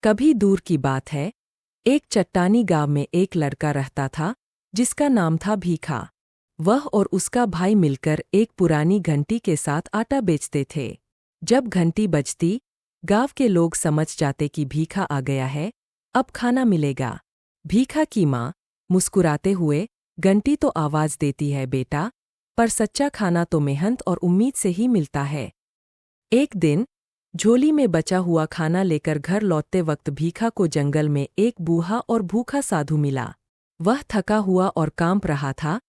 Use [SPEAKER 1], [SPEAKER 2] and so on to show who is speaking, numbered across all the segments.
[SPEAKER 1] कभी दूर की बात है, एक चट्टानी गांव में एक लड़का रहता था जिसका नाम था भीखा। वह और उसका भाई मिलकर एक पुरानी घंटी के साथ आटा बेचते थे। जब घंटी बजती, गांव के लोग समझ जाते कि भीखा आ गया है, अब खाना मिलेगा। भीखा की माँ, मुस्कुराते हुए, घंटी तो आवाज देती है बेटा, पर सच्चा खाना तो मेहनत और उम्मीद से ही मिलता है। एक दिन झोली में बचा हुआ खाना लेकर घर लौटते वक्त भीखा को जंगल में एक बूढ़ा और भूखा साधु मिला। वह थका हुआ और कांप रहा था,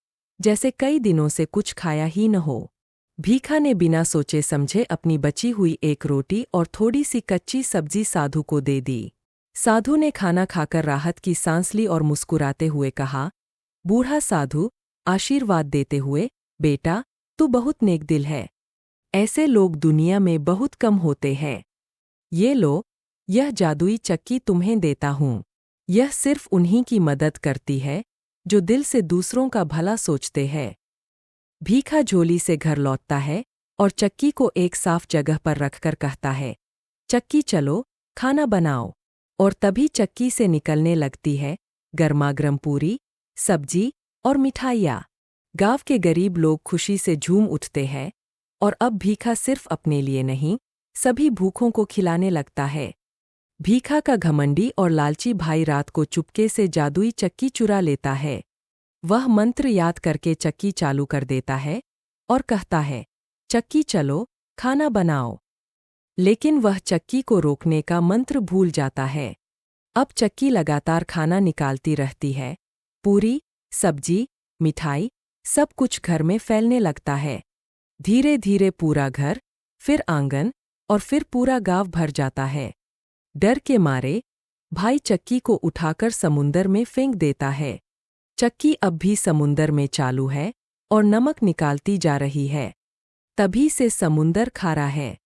[SPEAKER 1] जैसे कई दिनों से कुछ खाया ही न हो। भीखा ने बिना सोचे समझे अपनी बची हुई एक रोटी और थोड़ी सी कच्ची सब्जी साधु को दे दी। साधु ने खाना खाकर राहत की सांस ली और मुस्कुराते हुए कहा, बूढ़ा साधु, आशीर्वाद देते हुए, बेटा, तू बहुत नेक दिल है। ऐसे लोग दुनिया में बहुत कम होते हैं। ये लो, यह जादुई चक्की तुम्हें देता हूँ। यह सिर्फ उन्हीं की मदद करती है जो दिल से दूसरों का भला सोचते हैं। भीखा झोली से घर लौटता है और चक्की को एक साफ जगह पर रखकर कहता है, चक्की चलो, खाना बनाओ। और तभी चक्की से निकलने लगती है गर्मागर्म पूरी, सब्जी और मिठाइयाँ। गांव के गरीब लोग खुशी से झूम उठते हैं और अब भीखा सिर्फ अपने लिए नहीं, सभी भूखों को खिलाने लगता है। भीखा का घमंडी और लालची भाई रात को चुपके से जादुई चक्की चुरा लेता है। वह मंत्र याद करके चक्की चालू कर देता है और कहता है, चक्की चलो, खाना बनाओ। लेकिन वह चक्की को रोकने का मंत्र भूल जाता है। अब चक्की लगातार खाना निकालती रहती है। पूरी, सब्जी, मिठाई, सब कुछ घर में फैलने लगता है। धीरे धीरे पूरा घर, फिर आंगन और फिर पूरा गांव भर जाता है। डर के मारे भाई चक्की को उठाकर समुंदर में फेंक देता है। चक्की अब भी समुंदर में चालू है और नमक निकालती जा रही है। तभी से समुंदर खारा है।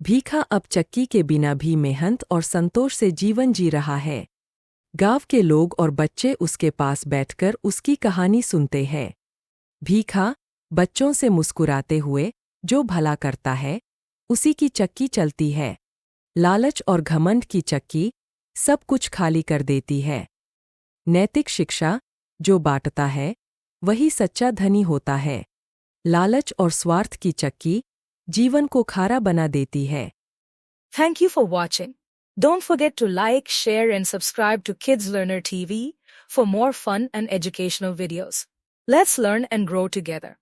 [SPEAKER 1] भीखा अब चक्की के बिना भी मेहनत और संतोष से जीवन जी रहा है। गांव के लोग और बच्चे उसके पास बैठकर उसकी कहानी सुनते हैं। भीखा, बच्चों से मुस्कुराते हुए, जो भला करता है, उसी की चक्की चलती है। लालच और घमंड की चक्की सब कुछ खाली कर देती है। नैतिक शिक्षा, जो बांटता है, वही सच्चा धनी होता है। लालच और स्वार्थ की चक्की जीवन को खारा बना देती है।
[SPEAKER 2] Thank you for watching. Don't forget to like, share and subscribe to Kids Learner TV for more fun and educational videos. Let's learn and grow together.